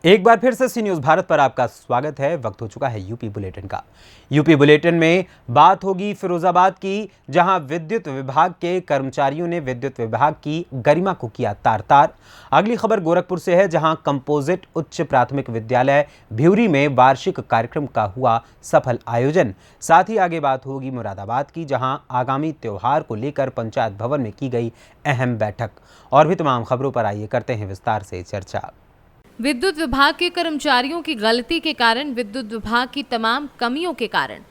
एक बार फिर से सी न्यूज़ भारत पर आपका स्वागत है। वक्त हो चुका है यूपी बुलेटिन का। यूपी बुलेटिन में बात होगी फिरोजाबाद की, जहां विद्युत विभाग के कर्मचारियों ने विद्युत विभाग की गरिमा को किया तार-तार। अगली खबर गोरखपुर से है, जहां कंपोजिट उच्च प्राथमिक विद्यालय भ्यूरी में वार्षिक कार्यक्रम का हुआ सफल आयोजन। साथ ही आगे बात होगी मुरादाबाद की, जहां आगामी त्योहार को लेकर पंचायत भवन में की गई अहम बैठक। और भी तमाम खबरों पर आइए करते हैं विस्तार से चर्चा। विद्युत विभाग के कर्मचारियों की गलती के कारण, विद्युत विभाग की तमाम कमियों के कारण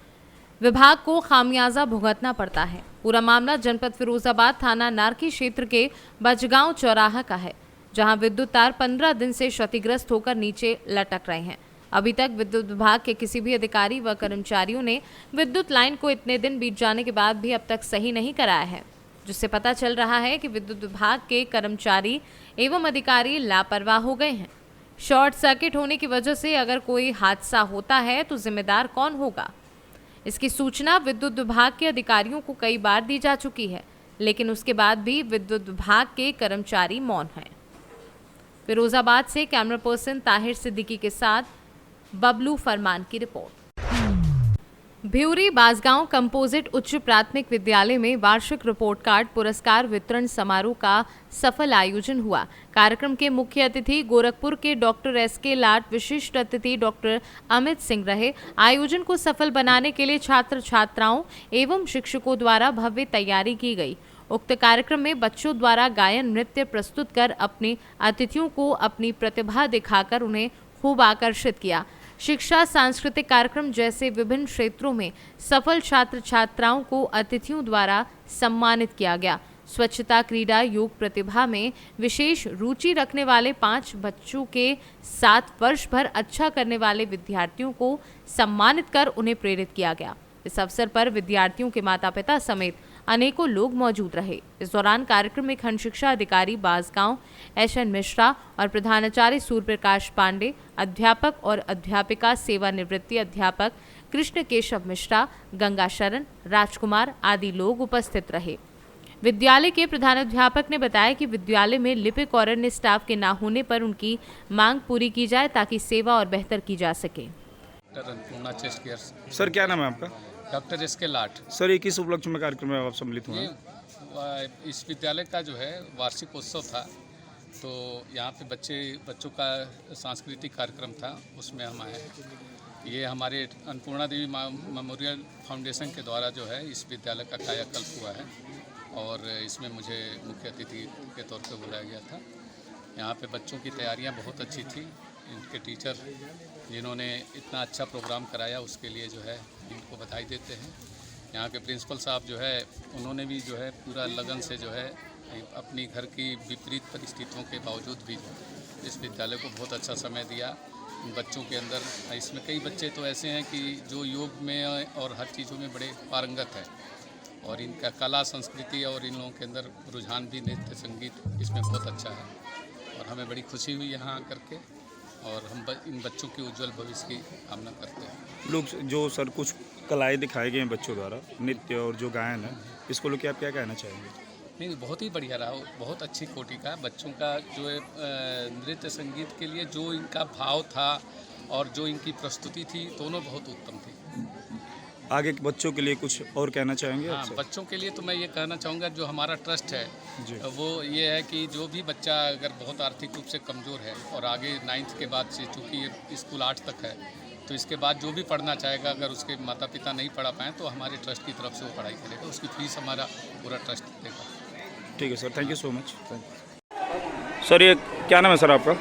विभाग को खामियाजा भुगतना पड़ता है। पूरा मामला जनपद फिरोजाबाद थाना नारकी क्षेत्र के बजगांव चौराहा का है, जहां विद्युत तार 15 दिन से क्षतिग्रस्त होकर नीचे लटक रहे हैं। अभी तक विद्युत विभाग के किसी भी अधिकारी व कर्मचारियों ने विद्युत लाइन को इतने दिन बीत जाने के बाद भी अब तक सही नहीं कराया है, जिससे पता चल रहा है कि विद्युत विभाग के कर्मचारी एवं अधिकारी लापरवाह हो गए हैं। शॉर्ट सर्किट होने की वजह से अगर कोई हादसा होता है तो जिम्मेदार कौन होगा? इसकी सूचना विद्युत विभाग के अधिकारियों को कई बार दी जा चुकी है, लेकिन उसके बाद भी विद्युत विभाग के कर्मचारी मौन हैं। फिरोजाबाद से कैमरा पर्सन ताहिर सिद्दीकी के साथ बबलू फरमान की रिपोर्ट। भ्यूरी बाजगांव कंपोजिट उच्च प्राथमिक विद्यालय में वार्षिक रिपोर्ट कार्ड पुरस्कार वितरण समारोह का सफल आयोजन हुआ। कार्यक्रम के मुख्य अतिथि गोरखपुर के डॉक्टर एस.के. लाट, विशिष्ट अतिथि डॉक्टर अमित सिंह रहे। आयोजन को सफल बनाने के लिए छात्र छात्राओं एवं शिक्षकों द्वारा भव्य तैयारी की गई। उक्त कार्यक्रम में बच्चों द्वारा गायन नृत्य प्रस्तुत कर अपने अतिथियों को अपनी प्रतिभा दिखाकर उन्हें खूब आकर्षित किया। शिक्षा सांस्कृतिक कार्यक्रम जैसे विभिन्न क्षेत्रों में सफल छात्र छात्राओं को अतिथियों द्वारा सम्मानित किया गया। स्वच्छता, क्रीड़ा, योग प्रतिभा में विशेष रुचि रखने वाले 5 बच्चों के साथ वर्ष भर अच्छा करने वाले विद्यार्थियों को सम्मानित कर उन्हें प्रेरित किया गया। इस अवसर पर विद्यार्थियों के माता पिता समेत अनेकों लोग मौजूद रहे। इस दौरान कार्यक्रम में खंड शिक्षा अधिकारी बाजगांव एस.एन. मिश्रा और प्रधानाचार्य सूर्य प्रकाश पांडे, अध्यापक और अध्यापिका सेवानिवृत्ति अध्यापक कृष्ण केशव मिश्रा, गंगा शरण, राजकुमार आदि लोग उपस्थित रहे। विद्यालय के प्रधानाध्यापक ने बताया कि विद्यालय में लिपिक और अन्य स्टाफ के न होने पर उनकी मांग पूरी की जाए ताकि सेवा और बेहतर की जा सके। सर, क्या नाम है आपका? Doctor S K. लाट। सर, ये किस उपलक्ष्य में कार्यक्रम में आप सम्मिलित हुए? इस विद्यालय का जो है वार्षिक उत्सव था, तो यहाँ पे बच्चों का सांस्कृतिक कार्यक्रम था, उसमें हम आए। ये हमारे अन्नपूर्णा देवी मेमोरियल फाउंडेशन के द्वारा जो है इस विद्यालय का कायाकल्प हुआ है और इसमें मुझे मुख्य अतिथि के तौर पर बुलाया गया था। यहाँ पे बच्चों की तैयारियाँ बहुत अच्छी थी। इनके टीचर जिन्होंने इतना अच्छा प्रोग्राम कराया उसके लिए जो है इनको बधाई देते हैं। यहाँ के प्रिंसिपल साहब जो है उन्होंने भी जो है पूरा लगन से जो है अपनी घर की विपरीत परिस्थितियों के बावजूद भी इस विद्यालय को बहुत अच्छा समय दिया। बच्चों के अंदर इसमें कई बच्चे तो ऐसे हैं कि जो योग में और हर चीज़ों में बड़े पारंगत हैं और इनका कला संस्कृति और इन लोगों के अंदर रुझान भी नृत्य संगीत इसमें बहुत अच्छा है और हमें बड़ी खुशी हुई यहाँ आकर के और हम इन बच्चों के उज्जवल भविष्य की कामना करते हैं। लोग जो सर कुछ कलाएँ दिखाए गए हैं बच्चों द्वारा, नृत्य और जो गायन है, इसको लोग आप क्या कहना चाहेंगे? नहीं, बहुत ही बढ़िया रहा, बहुत अच्छी कोटि का बच्चों का जो है नृत्य संगीत के लिए जो इनका भाव था और जो इनकी प्रस्तुति थी दोनों बहुत उत्तम थी। आगे के बच्चों के लिए कुछ और कहना चाहेंगे? हाँ, बच्चों के लिए तो मैं ये कहना चाहूँगा, जो हमारा ट्रस्ट है वो ये है कि जो भी बच्चा अगर बहुत आर्थिक रूप से कमज़ोर है और आगे 9th के बाद से, चूँकि ये स्कूल 8 तक है, तो इसके बाद जो भी पढ़ना चाहेगा, अगर उसके माता पिता नहीं पढ़ा पाएँ तो हमारे ट्रस्ट की तरफ से वो पढ़ाई करेगा, उसकी फीस हमारा पूरा ट्रस्ट देगा। ठीक है sir, thank you so much. Sir, ये क्या नाम है सर आपका?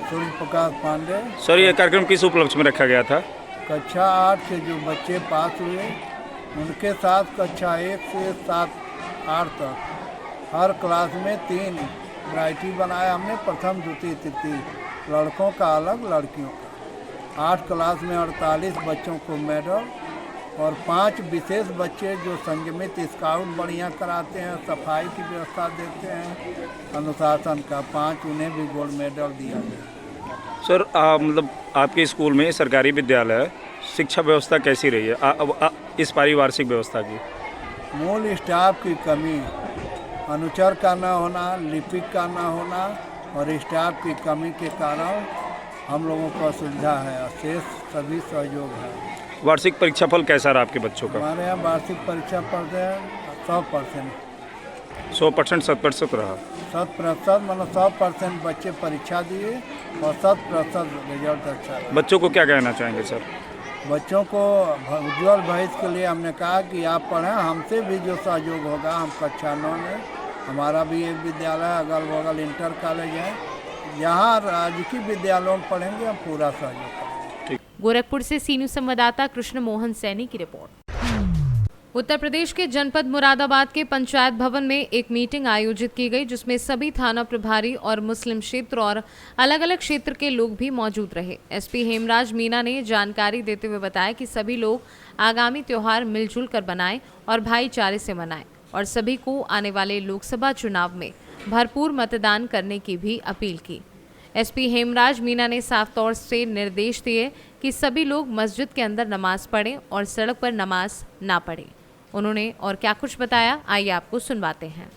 सूर्य प्रकाश पांडे। सर, ये कार्यक्रम किस उपलक्ष्य में रखा गया था? कक्षा 8 से जो बच्चे पास हुए उनके साथ कक्षा 1 से 8 तक हर क्लास में 3 वैरायटी बनाया हमने, प्रथम द्वितीय तृतीय, लड़कों का अलग लड़कियों का। 8 क्लास में 48 बच्चों को मेडल और 5 विशेष बच्चे जो संयमित स्काउट बढ़िया कराते हैं, सफाई की व्यवस्था देते हैं, अनुशासन का 5 उन्हें भी गोल्ड मेडल दिया गया। सर, मतलब आपके स्कूल में सरकारी विद्यालय है, शिक्षा व्यवस्था कैसी रही है इस पारिवार्षिक व्यवस्था की? मूल स्टाफ की कमी, अनुचर का न होना, लिपिक का न होना और स्टाफ की कमी के कारण हम लोगों को असुविधा है, शेष सभी सहयोग है। वार्षिक परीक्षाफल कैसा रहा आपके बच्चों का? हमारे यहाँ वार्षिक परीक्षा पढ़ते हैं 100%। 100% 100% रहा। 100% मतलब 100% बच्चे परीक्षा दिए और 100% रिजल्ट अच्छा रहा। बच्चों को क्या कहना चाहेंगे सर? बच्चों को उज्ज्वल भविष्य के लिए हमने कहा कि आप पढ़ें, हमसे भी जो सहयोग होगा, हम कक्षा 9 में, हमारा भी एक विद्यालय अगल बगल इंटर कॉलेज है, जहाँ राजकीय विद्यालयों में पढ़ेंगे हम पूरा सहयोग करेंगे। गोरखपुर से सी न्यूज़ संवाददाता कृष्ण मोहन सैनी की रिपोर्ट। उत्तर प्रदेश के जनपद मुरादाबाद के पंचायत भवन में एक मीटिंग आयोजित की गई, जिसमें सभी थाना प्रभारी और मुस्लिम क्षेत्र और अलग अलग क्षेत्र के लोग भी मौजूद रहे। एसपी हेमराज मीना ने जानकारी देते हुए बताया कि सभी लोग आगामी त्योहार मिलजुल कर बनाएं और भाईचारे से मनाएं और सभी को आने वाले लोकसभा चुनाव में भरपूर मतदान करने की भी अपील की। एसपी हेमराज मीना ने साफ तौर से निर्देश दिए कि सभी लोग मस्जिद के अंदर नमाज पढ़ें और सड़क पर नमाज ना पढ़ें। उन्होंने और क्या कुछ बताया, आइए आपको सुनवाते हैं।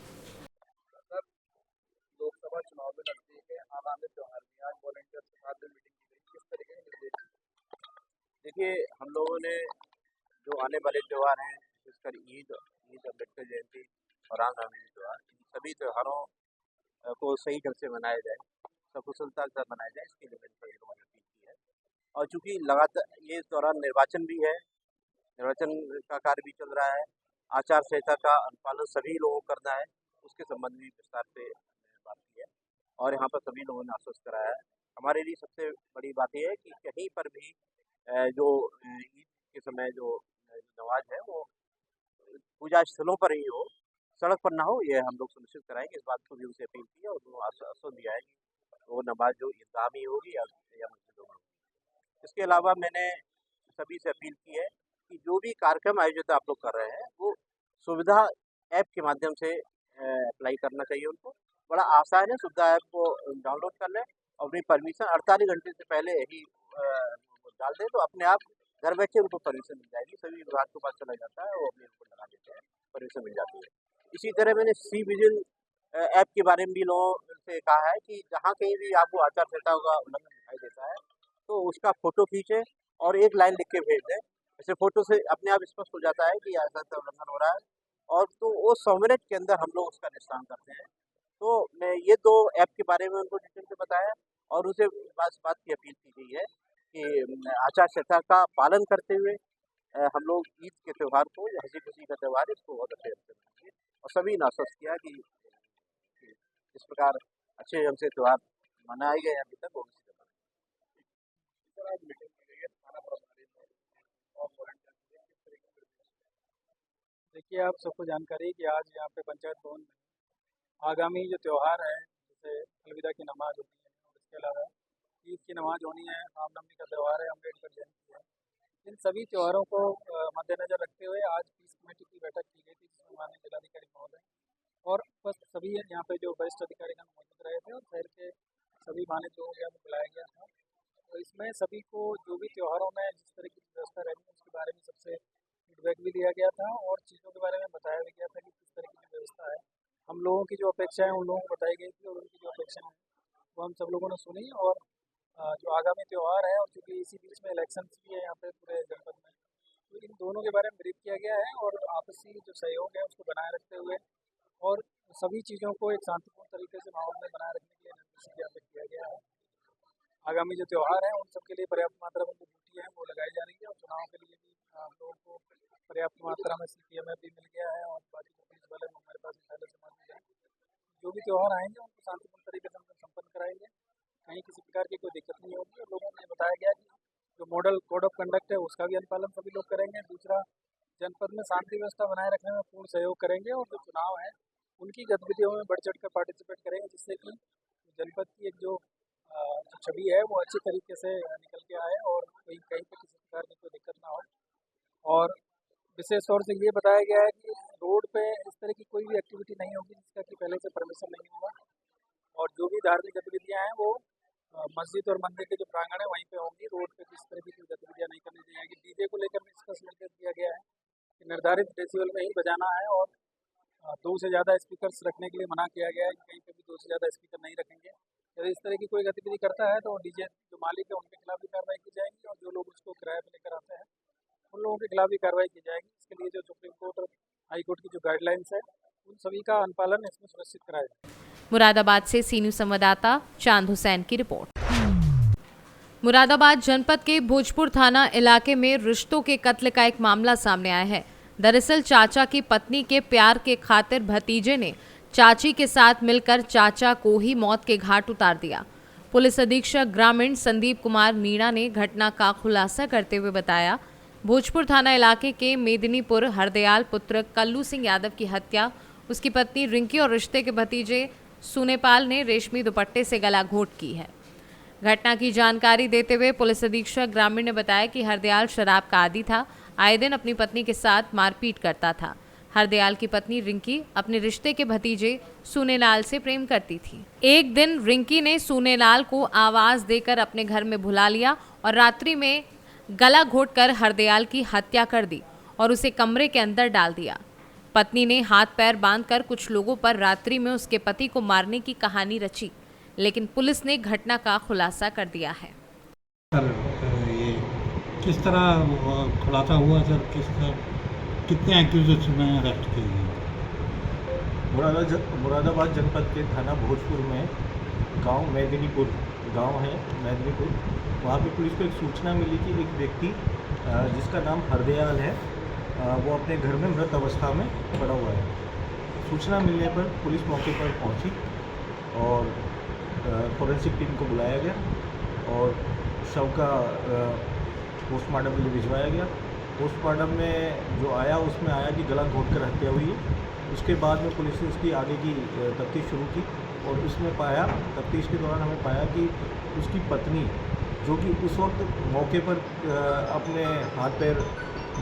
लोकसभा चुनाव में नजदीक है, आगामी त्योहार में आज वॉलंटियर्स के साथ में मीटिंग की गई, किस तरीके के निर्देश? देखिए, हम लोगों ने जो आने वाले त्यौहार हैं, जिसकर ईद अम्बेडकर जयंती और रामनवमी त्योहार, इन सभी त्योहारों को सही ढंग से मनाया जाए, सकुशलता के साथ मनाया जाए, इसके लिए मैंने लोगों ने अपील की है। और चूँकि लगातार ये इस दौरान निर्वाचन भी है, निर्वाचन का कार्य भी चल रहा है, आचार संहिता का अनुपालन सभी लोगों को करना है, उसके संबंध में विस्तार से बात की है और यहाँ पर सभी लोगों ने आश्वस्त कराया है। हमारे लिए सबसे बड़ी बात यह है कि कहीं पर भी जो ईद के समय जो नमाज है वो पूजा स्थलों पर ही हो, सड़क पर ना हो, ये हम लोग सुनिश्चित कराएंगे। इस बात को भी उनसे अपील की है और उन्होंने आश्वासन दिया है कि वो नमाज जो ईदगाह में होगी या मस्जिदों में होगी। इसके अलावा मैंने सभी से अपील की है कि जो भी कार्यक्रम आयोजित आप लोग कर रहे हैं वो सुविधा ऐप के माध्यम से अप्लाई करना चाहिए उनको। बड़ा आसान है, सुविधा ऐप को डाउनलोड कर लें और अपनी परमिशन 48 घंटे से पहले ही डाल दें, तो अपने आप घर बैठे उनको परमिशन मिल जाएगी। सभी विभाग के पास चला जाता है, वो अपने उनको लगा देते हैं, परमिशन मिल जाती है। इसी तरह मैंने सी विजिल ऐप के बारे में भी लोगों से कहा है कि जहाँ कहीं भी आपको आचार संहिता का उल्लंघन दिखाई देता है तो उसका फोटो खींचे और एक लाइन लिख के भेज दें। ऐसे फोटो से अपने आप स्पष्ट हो जाता है कि ऐसा उल्लंघन हो रहा है और तो वो 100 मिनट के अंदर हम लोग उसका निस्तारण करते हैं। तो मैं ये 2 ऐप के बारे में उनको डिटेल से बताया और उनसे बात की अपील की गई है कि आचार संहिता का पालन करते हुए हम लोग ईद के त्यौहार को, हंसी खुशी का त्यौहार है, इसको बहुत अच्छे से मनाएंगे। और सभी ने आश्वस्त किया कि इस प्रकार अच्छे ढंग से त्यौहार मनाए गए अभी तक, वो इसी तरह देखिए, आप सबको जानकारी है कि आज यहाँ पे पंचायत भवन में आगामी जो त्यौहार है, जैसे अलविदा की नमाज होती है और इसके अलावा ईद की नमाज होनी है, रामनवमी का त्यौहार है, अम्बेडकर जयंती है। इन सभी त्योहारों को मद्देनजर रखते हुए आज पीस कमेटी की बैठक की गई थी, जिसमें माननीय जिलाधिकारी महोदय और बस सभी यहाँ पे जो वरिष्ठ अधिकारीगण मौजूद रहे थे और शहर के सभी मान्य लोगों को बुलाया गया था। तो इसमें सभी को जो भी त्योहारों में जिस तरह की व्यवस्था रहनी है उसके बारे में सबसे फीडबैक भी दिया गया था और चीज़ों के बारे में बताया भी गया था कि किस तरह की जो व्यवस्था है, हम लोगों की जो अपेक्षा है उन लोगों को बताई गई थी और उनकी जो अपेक्षा है वो हम सब लोगों ने सुनी। और जो आगामी त्यौहार है और चूँकि इसी बीच में इलेक्शंस भी है यहाँ पे पूरे जनपद में, तो इन दोनों के बारे में ब्रीफ किया गया है और आपसी जो सहयोग है उसको बनाए रखते हुए और सभी चीज़ों को एक शांतिपूर्ण तरीके से माहौल में बनाए रखने के लिए निर्देश ज्ञापित किया गया है। आगामी जो त्यौहार हैं उन सबके लिए पर्याप्त मात्रा में जो ड्यूटी है वो लगाई जा रही है और चुनाव के लिए भी हम लोगों को पर्याप्त मात्रा में CPMF भी मिल गया है और बाकी जो पुलिस वाले हमारे पास पहले से मौजूद हैं। जो भी त्यौहार आएंगे उनको शांतिपूर्ण तरीके से हम संपन्न कराएंगे, कहीं किसी प्रकार की कोई दिक्कत नहीं होगी। और लोगों ने बताया गया कि जो मॉडल कोड ऑफ कंडक्ट है उसका भी अनुपालन सभी लोग करेंगे। दूसरा, जनपद में शांति व्यवस्था बनाए रखने में पूर्ण सहयोग करेंगे और जो चुनाव है उनकी गतिविधियों में बढ़ चढ़ कर पार्टिसिपेट करेंगे, जिससे कि जनपद की एक जो छवि है वो अच्छी तरीके से निकल के आए और कहीं पे किसी प्रकार की कोई दिक्कत ना हो। और विशेष तौर से ये बताया गया है कि रोड पे इस तरह की कोई भी एक्टिविटी नहीं होगी जिसका कि पहले से परमिशन नहीं होगा और जो भी धार्मिक गतिविधियाँ हैं वो मस्जिद और मंदिर के जो प्रांगण है वहीं पे होंगी। रोड पे किस तरह की कोई गतिविधियाँ नहीं करनी दी जाएगी। डीजे को लेकर भी स्पष्ट निर्देश दिया गया है कि निर्धारित डेसिबल में ही बजाना है और 2 से ज़्यादा स्पीकर्स रखने के लिए मना किया गया है कि कहीं पे भी 2 से ज़्यादा स्पीकर नहीं रखेंगे। यदि इस तरह की कोई गतिविधि करता है तो डीजे जो मालिक है उनके खिलाफ भी कार्रवाई की जाएगी और जो लोग उसको किराए पर लेकर आते हैं उन लोगों के खिलाफ भी कार्रवाई की जाएगी। इसके लिए जो सुप्रीम कोर्ट और हाई कोर्ट की जो गाइडलाइंस है उन सभी का अनुपालन इसमें सुनिश्चित कराया जाए। मुरादाबाद से सीनियर संवाददाता चांद हुसैन की रिपोर्ट। मुरादाबाद जनपद के भोजपुर थाना इलाके में रिश्तों के कत्ल का एक मामला सामने आया है। दरअसल चाचा की पत्नी के प्यार के खातिर भतीजे ने चाची के साथ मिलकर चाचा को ही मौत के घाट उतार दिया। पुलिस अधीक्षक ग्रामीण संदीप कुमार मीणा ने घटना का खुलासा करते हुए बताया, भोजपुर थाना इलाके के मेदिनीपुर हरदयाल पुत्र कल्लू सिंह यादव की हत्या उसकी पत्नी रिंकी और रिश्ते के भतीजे सुनेपाल ने रेशमी दुपट्टे से गला घोंट की है। घटना की जानकारी देते हुए पुलिस अधीक्षक ग्रामीण ने बताया कि हरदयाल शराब का आदी था, आए दिन अपनी पत्नी के साथ मारपीट करता था। हरदयाल की पत्नी रिंकी अपने रिश्ते के भतीजे सुनेलाल से प्रेम करती थी। एक दिन रिंकी ने सुनेलाल को आवाज देकर अपने घर में बुला लिया और रात्रि में गला घोंटकर हरदयाल की हत्या कर दी और उसे कमरे के अंदर डाल दिया। पत्नी ने हाथ पैर बांधकर कुछ लोगों पर रात्रि में उसके पति को मारने की कहानी रची, लेकिन पुलिस ने घटना का खुलासा कर दिया है। सर ये किस तरह खुलासा हुआ सर? कितने एक्यूजेड्स में अरेस्ट किए गए? मुरादाबाद जनपद के थाना भोजपुर में गांव मेदिनीपुर गांव है मेदिनीपुर, वहाँ पे पुलिस को एक सूचना मिली कि एक व्यक्ति जिसका नाम हरदयाल है वो अपने घर में मृत अवस्था में पड़ा हुआ है। सूचना मिलने पर पुलिस मौके पर पहुंची और फॉरेंसिक टीम को बुलाया गया और शव का पोस्टमार्टम के लिए भिजवाया गया। पोस्टमार्टम में जो आया उसमें आया कि गला घोंटकर हत्या हुई है। उसके बाद में पुलिस ने उसकी आगे की तफ्तीश शुरू की और उसमें पाया, तफ्तीश के दौरान हमें पाया कि उसकी पत्नी जो कि उस वक्त मौके पर अपने हाथ पैर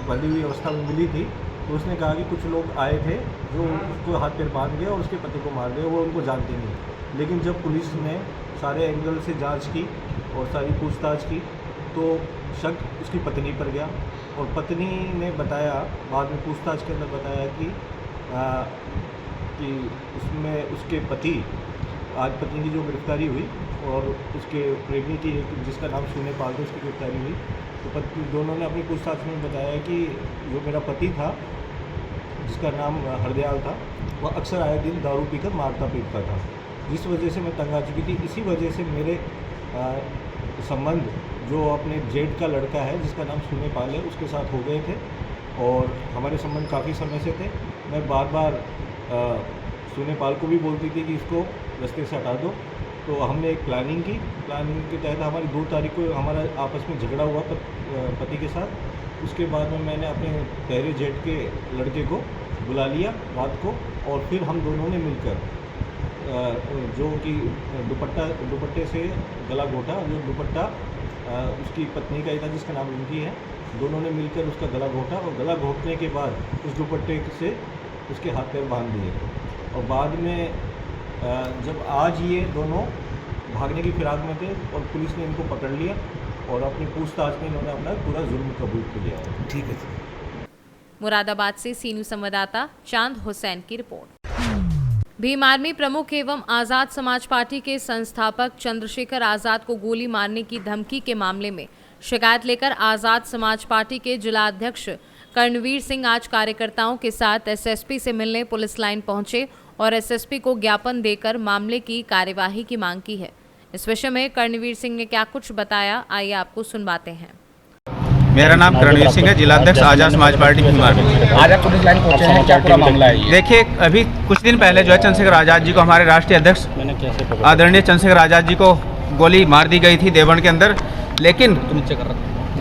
बंधी हुई अवस्था में मिली थी, तो उसने कहा कि कुछ लोग आए थे जो उसको हाथ पैर बांध गए और उसके पति को मार गए, वो उनको जानते नहीं। लेकिन जब पुलिस ने सारे एंगल से जांच की और सारी पूछताछ की तो शक उसकी पत्नी पर गया और पत्नी ने बताया, बाद में पूछताछ के अंदर बताया कि उसमें उसके पति, आज पत्नी की जो गिरफ्तारी हुई और उसके प्रेमी की एक जिसका नाम सुनेपाल था उसकी गिरफ्तारी हुई, तो पत्नी दोनों ने अपनी पूछताछ में बताया कि जो मेरा पति था जिसका नाम हरदयाल था, वह अक्सर आए दिन दारू पीकर मारता पीटता था, जिस वजह से मैं तंग आ चुकी थी। इसी वजह से मेरे संबंध जो अपने जेठ का लड़का है जिसका नाम सुनेपाल है उसके साथ हो गए थे और हमारे संबंध काफ़ी समय से थे। मैं बार बार सुनेपाल को भी बोलती थी कि इसको रास्ते से हटा दो, तो हमने एक प्लानिंग की। प्लानिंग के तहत हमारी 2 तारीख को हमारा आपस में झगड़ा हुआ पति के साथ। उसके बाद में मैंने अपने पहले जेठ के लड़के को बुला लिया रात को और फिर हम दोनों ने मिलकर जो कि दुपट्टे से गला घोंटा, जो दुपट्टा उसकी पत्नी का ही था जिसका नाम रिंकी है, दोनों ने मिलकर उसका गला घोंटा और गला घोंटने के बाद उस दुपट्टे से उसके हाथ पैर बांध दिए और बाद में जब आज ये दोनों भागने की फिराक में थे और पुलिस ने इनको पकड़ लिया और अपनी पूछताछ में इन्होंने अपना पूरा जुर्म कबूल कर लिया है। ठीक है। मुरादाबाद से सीनू संवाददाता चांद हुसैन की रिपोर्ट। भीम आर्मी प्रमुख एवं आज़ाद समाज पार्टी के संस्थापक चंद्रशेखर आज़ाद को गोली मारने की धमकी के मामले में शिकायत लेकर आज़ाद समाज पार्टी के जिला अध्यक्ष कर्णवीर सिंह आज कार्यकर्ताओं के साथ एसएसपी से मिलने पुलिस लाइन पहुंचे और एसएसपी को ज्ञापन देकर मामले की कार्यवाही की मांग की है। इस विषय में कर्णवीर सिंह ने क्या कुछ बताया, आइए आपको सुनवाते हैं। मेरा नाम कर्णवीर सिंह है, जिला अध्यक्ष आज़ाद समाज पार्टी भीम आर्मी। आज आप पुलिस लाइन पहुंचे हैं, क्या पूरा मामला है ये? देखिए, अभी कुछ दिन पहले जो है चंद्रशेखर आज़ाद जी को, हमारे राष्ट्रीय अध्यक्ष आदरणीय चंद्रशेखर आज़ाद जी को गोली मार दी गई थी देवबंद के अंदर। लेकिन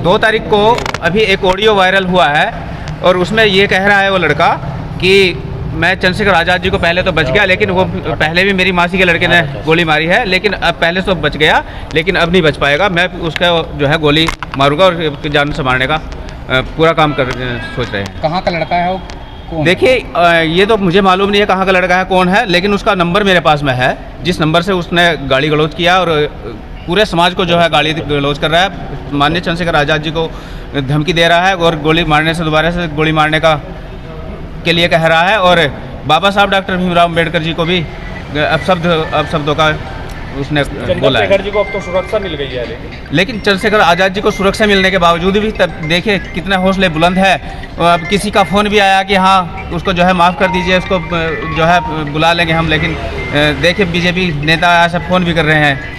2 तारीख को अभी एक ऑडियो वायरल हुआ है और उसमें ये कह रहा है वो लड़का कि मैं चंद्रशेखर आज़ाद जी को पहले तो बच गया, लेकिन वो पहले भी मेरी मासी के लड़के ने गोली मारी है, लेकिन अब पहले तो बच गया लेकिन अब नहीं बच पाएगा। मैं उसका जो है गोली मारूंगा और उसकी जान संभालने का पूरा काम सोच रहे हैं। कहाँ का लड़का है वो? कौन? देखिए, ये तो मुझे मालूम नहीं है कहाँ का लड़का है, कौन है, लेकिन उसका नंबर मेरे पास में है, जिस नंबर से उसने गाली गलौज किया और पूरे समाज को जो है गाली गलौज कर रहा है। माननीय चंद्रशेखर आज़ाद जी को धमकी दे रहा है और गोली मारने से, दोबारा से गोली मारने का के लिए कह रहा है और बाबा साहब डॉक्टर भीमराव अम्बेडकर जी को भी अपशब्दों का उसने बोला है। चंद्रशेखर जी को अब तो सुरक्षा मिल गई है, लेकिन चंद्रशेखर आज़ाद जी को सुरक्षा मिलने के बावजूद भी तब देखिए कितना हौसले बुलंद है। अब किसी का फ़ोन भी आया कि हाँ उसको जो है माफ़ कर दीजिए, उसको जो है बुला लेंगे हम, लेकिन देखिए बीजेपी नेता ऐसा फ़ोन भी कर रहे हैं।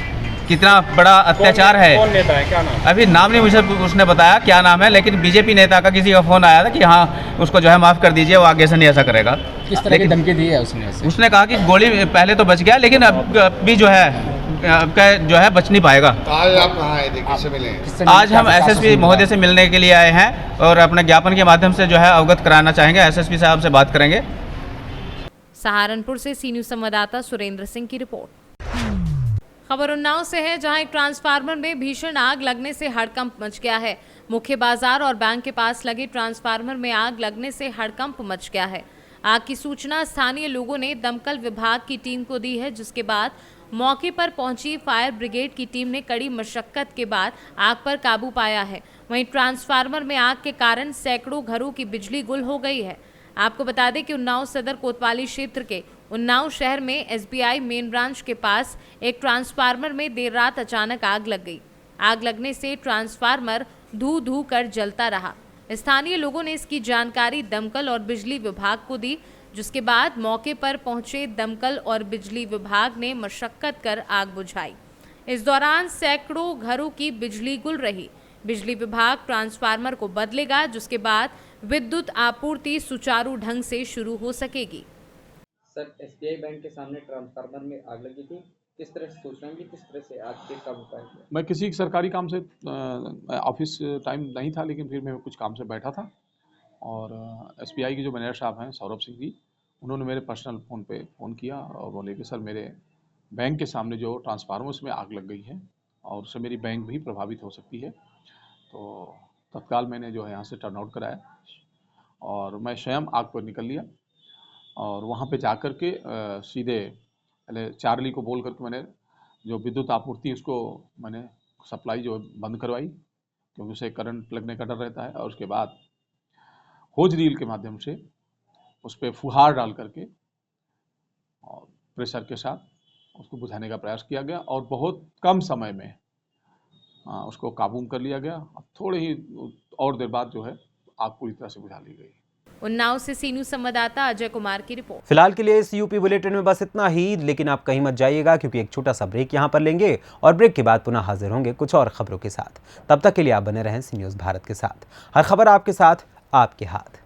कितना बड़ा अत्याचार है। कौन नेता है, क्या नाम? अभी नाम नहीं मुझे उसने बताया क्या नाम है, लेकिन बीजेपी नेता का किसी का फ़ोन आया था कि हाँ उसको जो है माफ़ कर दीजिए, वो आगे से नहीं ऐसा करेगा। किस तरह की धमकी दी है उसने कहा कि गोली पहले तो बच गया, लेकिन अब भी जो है बच नहीं पाएगा। आज आप कहाँ आए थे, किससे मिले? आज हम एसएसपी महोदय से मिलने के लिए आए हैं और अपने ज्ञापन के माध्यम से जो है अवगत कराना चाहेंगे। एसएसपी साहब से बात करेंगे। सहारनपुर से सी न्यूज़ संवाददाता सुरेंद्र सिंह की रिपोर्ट। खबर उन्नाव से है, जहां एक ट्रांसफार्मर में भीषण आग लगने से हड़कंप मच गया है। मुख्य बाजार और बैंक के पास लगे ट्रांसफार्मर में आग लगने से हड़कंप मच गया है। आग की सूचना स्थानीय लोगों ने दमकल विभाग की टीम को दी है, जिसके बाद मौके पर पहुंची फायर ब्रिगेड की टीम ने कड़ी मशक्कत के बाद आग पर काबू पाया है। वहीं ट्रांसफार्मर में आग के कारण सैकड़ों घरों की बिजली गुल हो गई है। आपको बता दें कि उन्नाव सदर कोतवाली क्षेत्र के उन्नाव शहर में एसबीआई मेन ब्रांच के पास एक ट्रांसफार्मर में देर रात अचानक आग लग गई। आग लगने से ट्रांसफार्मर धू धू कर जलता रहा। स्थानीय लोगों ने इसकी जानकारी दमकल और बिजली विभाग को दी, जिसके बाद मौके पर पहुंचे दमकल और बिजली विभाग ने मशक्कत कर आग बुझाई। इस दौरान सैकड़ों घरों की बिजली गुल रही। बिजली विभाग ट्रांसफार्मर को बदलेगा, जिसके बाद विद्युत आपूर्ति सुचारू ढंग से शुरू हो सकेगी। सर, एसबीआई बैंक के सामने ट्रांसफार्मर में आग लगी थी, किस तरह से सूचना मिली, किस तरह से आग पे काबू पाया? मैं किसी सरकारी काम से ऑफिस टाइम नहीं था, लेकिन फिर मैं कुछ काम से बैठा था और एसबीआई के जो मैनेजर साहब हैं सौरभ सिंह जी, उन्होंने मेरे पर्सनल फ़ोन पे फ़ोन किया और बोले कि सर मेरे बैंक के सामने जो ट्रांसफार्मर उसमें आग लग गई है और उससे मेरी बैंक भी प्रभावित हो सकती है। तो तत्काल मैंने जो है यहाँ से टर्न आउट कराया और मैं स्वयं आग पर निकल लिया और वहाँ पे जाकर के सीधे पहले चार्ली को बोल करके मैंने जो विद्युत आपूर्ति उसको मैंने सप्लाई जो बंद करवाई, क्योंकि उसे करंट लगने का डर रहता है। और उसके बाद होज रील के माध्यम से उस पर फुहार डाल करके और प्रेशर के साथ उसको बुझाने का प्रयास किया गया और बहुत कम समय में उसको काबू कर लिया गया। थोड़े ही और देर बाद जो है आग पूरी तरह से बुझा ली गई। उन्नाव से सी न्यूज़ संवाददाता अजय कुमार की रिपोर्ट। फिलहाल के लिए इस यूपी बुलेटिन में बस इतना ही, लेकिन आप कहीं मत जाइएगा क्योंकि एक छोटा सा ब्रेक यहाँ पर लेंगे और ब्रेक के बाद पुनः हाजिर होंगे कुछ और खबरों के साथ। तब तक के लिए आप बने रहें सी न्यूज़ भारत के साथ। हर खबर आपके साथ, आपके हाथ।